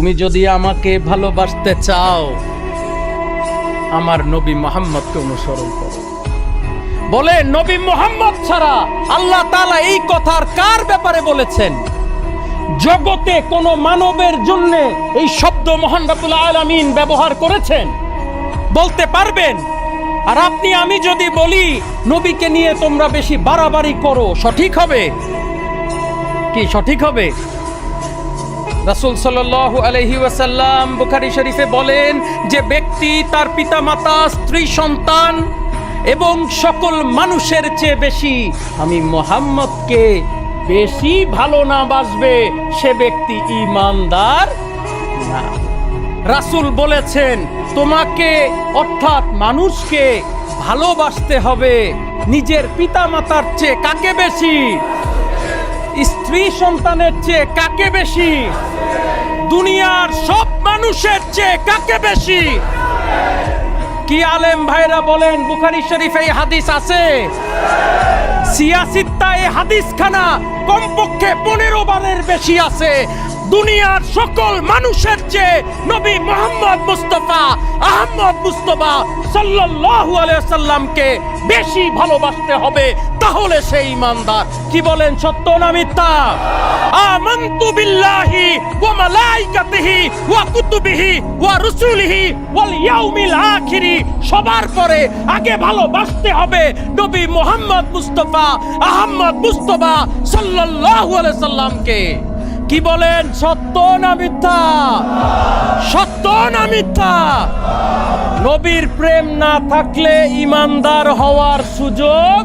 তুমি যদি আমাকে ভালোবাসতে চাও আমার নবী মুহাম্মদকে অনুসরণ করো। বলে নবী মুহাম্মদ ছাড়া আল্লাহ তাআলা এই কথার কার ব্যাপারে বলেছেন? জগতে কোন মানবের জন্য এই শব্দ মহান রব্বুল আলামিন ব্যবহার করেছেন? বলতে পারবেন? আর আপনি আমি যদি বলি নবীকে নিয়ে তোমরা বেশি বাড়াবাড়ি করো, সঠিক হবে কি? সঠিক হবে? রাসূল সাল্লাল্লাহু আলাইহি ওয়াসাল্লাম বুখারী শরীফে বলেন যে ব্যক্তি তার পিতামাতা, স্ত্রী, সন্তান এবং সকল মানুষের চেয়ে বেশি আমি মুহাম্মদকে বেশি ভালো না বাসবে, সে ব্যক্তি ঈমানদার না। রাসূল বলেছেন তোমাকে অর্থাৎ মানুষকে ভালোবাসতে হবে নিজের পিতামাতার চেয়ে কাকে বেশি? স্ত্রী সন্তানের চেয়ে কাকে বেশি? দুনিয়ার সব মানুষের চেয়ে কাকে বেশি? কি আলেম ভাইরা বলেন বুখারী শরীফে এই হাদিস আছে? সিয়াসিত্তা এই হাদিসখানা কমপক্ষে 15 বারের বেশি আছে। দুনিয়ার সকল মানুষের চেয়ে নবী মুহাম্মদ মুস্তাফা আহমদ মুস্তাফা সাল্লাল্লাহু আলাইহি ওয়াসাল্লামকে বেশি ভালোবাসতে হবে, তাহলে সে ঈমানদার। কি বলেন, সত্য না মিথ্যা? আমানতু বিল্লাহি ওয়া মালাইকাতিহি ওয়া কুতুবিহি ওয়া রুসুলিহি ওয়াল ইয়াউমিল আখিরি, সবার পরে আগে ভালোবাসতে হবে নবী মুহাম্মদ মুস্তাফা আহমদ মুস্তাফা সাল্লাল্লাহু আলাইহি সাল্লামকে। কি বলেন, সত্য না মিথ্যা? সত্য না মিথ্যা? নবীর প্রেম না থাকলে ঈমানদার হওয়ার সুযোগ